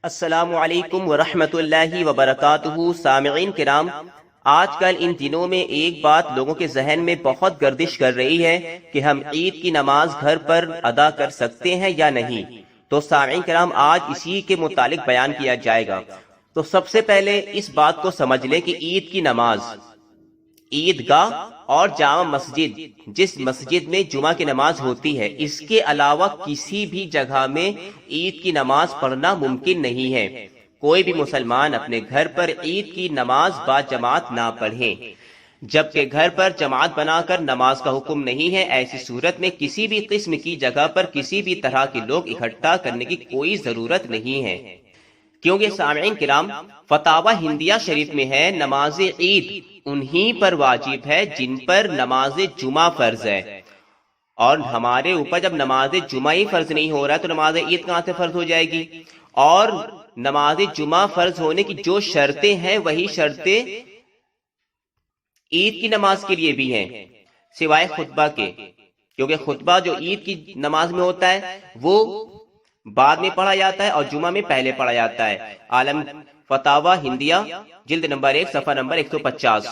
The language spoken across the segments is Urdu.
السلام علیکم ورحمۃ اللہ وبرکاتہ۔ سامعین کرام، آج کل ان دنوں میں ایک بات لوگوں کے ذہن میں بہت گردش کر رہی ہے کہ ہم عید کی نماز گھر پر ادا کر سکتے ہیں یا نہیں۔ تو سامعین کرام، آج اسی کے متعلق بیان کیا جائے گا۔ تو سب سے پہلے اس بات کو سمجھ لیں کہ عید کی نماز عیدگاہ اور جامع مسجد، جس مسجد میں جمعہ کی نماز ہوتی ہے، اس کے علاوہ کسی بھی جگہ میں عید کی نماز پڑھنا ممکن نہیں ہے۔ کوئی بھی مسلمان اپنے گھر پر عید کی نماز با جماعت نہ پڑھے، جبکہ گھر پر جماعت بنا کر نماز کا حکم نہیں ہے۔ ایسی صورت میں کسی بھی قسم کی جگہ پر کسی بھی طرح کے لوگ اکٹھا کرنے کی کوئی ضرورت نہیں ہے، کیونکہ سامعین کرام، فتاوی ہندیہ شریف میں ہے نماز عید انہی پر واجب ہے جن پر نماز جمعہ فرض ہے، اور ہمارے اوپر جب نماز جمعہ ہی فرض نہیں ہو رہا ہے تو نماز عید کہاں سے فرض ہو جائے گی؟ اور نماز جمعہ فرض ہونے کی جو شرطیں ہیں وہی شرطیں عید کی نماز کے لیے بھی ہیں، سوائے خطبہ کے، کیونکہ خطبہ جو عید کی نماز میں ہوتا ہے وہ بعد میں پڑھا جاتا ہے اور جمعہ میں پہلے پڑھا جاتا ہے۔ عالم فتاوی ہندیہ جلد نمبر 1 صفحہ نمبر 150۔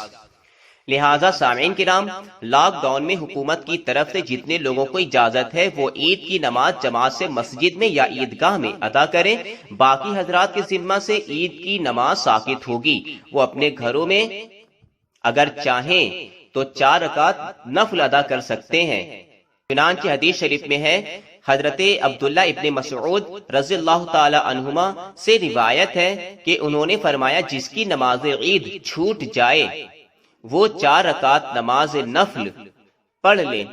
لہٰذا سامعین کرام، لاک ڈاؤن میں حکومت کی طرف سے جتنے لوگوں کو اجازت ہے وہ عید کی نماز جماعت سے مسجد میں یا عیدگاہ میں ادا کریں۔ باقی حضرات کے ذمہ سے عید کی نماز ساقط ہوگی۔ وہ اپنے گھروں میں اگر چاہیں تو 4 رکعت نفل ادا کر سکتے ہیں۔ چنانچہ حدیث شریف میں ہے، حضرت عبداللہ ابن مسعود رضی اللہ تعالی عنہما سے روایت ہے کہ انہوں نے فرمایا، جس کی نماز عید چھوٹ جائے وہ 4 رکعت نماز نفل پڑھ لے،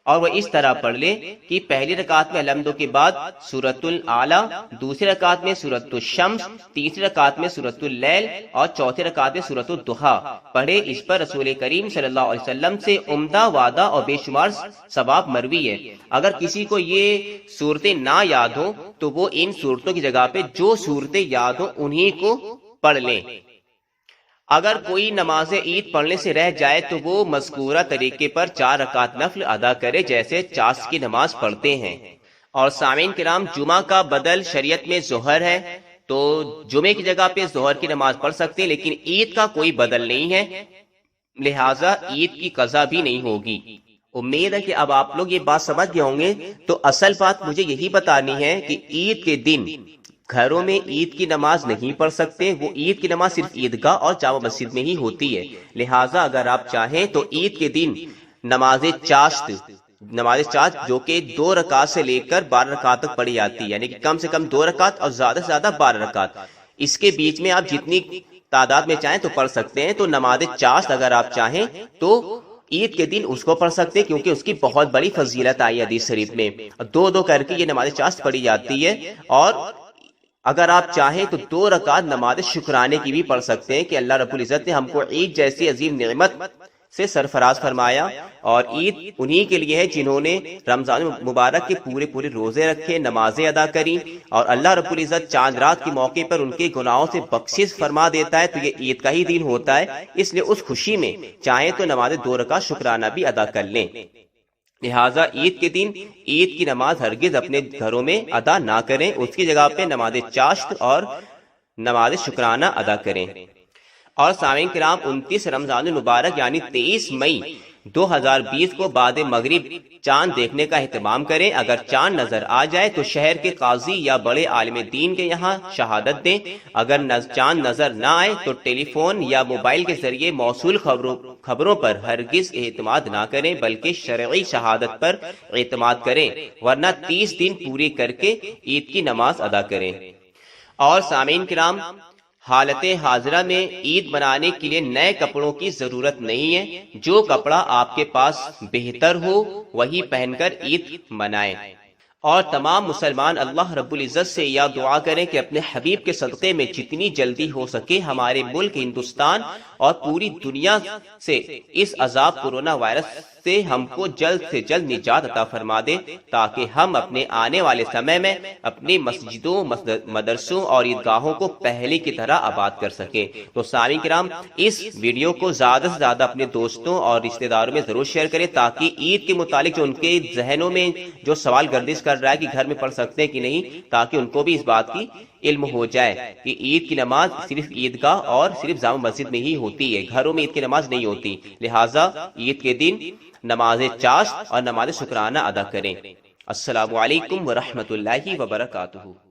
اور وہ اس طرح پڑھ لے کہ پہلی رکعت میں الحمد کے بعد سورۃ الاعلی، دوسری رکعت میں سورۃ الشمس، تیسری رکعت میں سورۃ اللیل اور چوتھی رکعت میں سورۃ الضحیٰ پڑھے۔ اس پر رسول کریم صلی اللہ علیہ وسلم سے عمدہ وعدہ اور بے شمار ثواب مروی ہے۔ اگر کسی کو یہ صورتیں نہ یاد ہوں تو وہ ان صورتوں کی جگہ پہ جو صورتیں یاد ہوں انہی کو پڑھ لیں۔ اگر کوئی نماز عید پڑھنے سے رہ جائے تو وہ مذکورہ طریقے پر 4 رکعت نفل ادا کرے، جیسے چاش کی نماز پڑھتے ہیں۔ اور سامعین کرام، جمعہ کا بدل شریعت میں ظہر ہے، تو جمعے کی جگہ پہ ظہر کی نماز پڑھ سکتے ہیں، لیکن عید کا کوئی بدل نہیں ہے، لہٰذا عید کی قضا بھی نہیں ہوگی۔ امید ہے کہ اب آپ لوگ یہ بات سمجھ گئے ہوں گے۔ تو اصل بات مجھے یہی بتانی ہے کہ عید کے دن گھروں میں عید کی نماز نہیں پڑھ سکتے، وہ عید کی نماز صرف عیدگاہ اور جامع مسجد میں ہی ہوتی ہے۔ لہٰذا اگر آپ چاہیں تو عید کے دن نماز چاشت جو کہ 2 رکعت سے لے کر 12 رکعت تک پڑھی جاتی ہے، یعنی کہ کم سے کم 2 رکعت اور زیادہ سے زیادہ 12 رکعت، اس کے بیچ میں آپ جتنی تعداد میں چاہیں تو پڑھ سکتے ہیں۔ تو نماز چاشت اگر آپ چاہیں تو عید کے دن اس کو پڑھ سکتے ہیں، کیونکہ اس کی بہت بڑی فضیلت آئی حدیث شریف میں، 2 کر کے یہ نماز چاشت پڑھی جاتی ہے۔ اور اگر آپ چاہیں تو 2 رکعت نماز شکرانے کی بھی پڑھ سکتے ہیں کہ اللہ رب العزت نے ہم کو عید جیسی عظیم نعمت سے سرفراز فرمایا، اور عید انہی کے لیے ہے جنہوں نے رمضان مبارک کے پورے روزے رکھے، نمازیں ادا کریں، اور اللہ رب العزت چاند رات کے موقع پر ان کے گناہوں سے بخشش فرما دیتا ہے۔ تو یہ عید کا ہی دن ہوتا ہے، اس لیے اس خوشی میں چاہیں تو نماز 2 رکعت شکرانہ بھی ادا کر لیں۔ لہٰذا عید کے دن عید کی نماز ہرگز اپنے گھروں میں ادا نہ کریں، اس کی جگہ پہ نماز چاشت اور نماز شکرانہ ادا کریں۔ اور سامعین کرام، 29 رمضان المبارک یعنی 23 مئی 2020 کو بعد مغرب چاند دیکھنے کا اہتمام کریں۔ اگر چاند نظر آ جائے تو شہر کے قاضی یا بڑے عالم دین کے یہاں شہادت دیں۔ اگر چاند نظر نہ آئے تو ٹیلی فون یا موبائل کے ذریعے موصول خبروں پر ہرگز اعتماد نہ کریں، بلکہ شرعی شہادت پر اعتماد کریں، ورنہ 30 دن پورے کر کے عید کی نماز ادا کریں۔ اور سامعین کرام، حالت حاضرہ میں عید منانے کے لیے نئے کپڑوں کی ضرورت نہیں ہے۔ جو کپڑا آپ کے پاس بہتر ہو وہی پہن کر عید منائیں۔ اور تمام مسلمان اللہ رب العزت سے یہ دعا کریں کہ اپنے حبیب کے صدقے میں جتنی جلدی ہو سکے ہمارے ملک ہندوستان اور پوری دنیا سے اس عذاب کورونا وائرس سے ہم کو جلد سے جلد نجات عطا فرما دے، تاکہ ہم اپنے آنے والے سمے میں اپنی مسجدوں، مدرسوں اور عیدگاہوں کو پہلے کی طرح آباد کر سکیں۔ تو سامعین کرام، اس ویڈیو کو زیادہ سے زیادہ اپنے دوستوں اور رشتہ داروں میں ضرور شیئر کریں، تاکہ عید کے متعلق جو ان کے ذہنوں میں جو سوال گردش کر کر رہا ہے کہ گھر میں پڑھ سکتے ہیں کہ نہیں، تاکہ ان کو بھی اس بات کی علم ہو جائے کہ عید کی نماز صرف عیدگاہ اور صرف جامع مسجد میں ہی ہوتی ہے، گھروں میں عید کی نماز نہیں ہوتی۔ لہٰذا عید کے دن نماز چاشت اور نماز شکرانہ ادا کریں۔ السلام علیکم ورحمۃ اللہ وبرکاتہ۔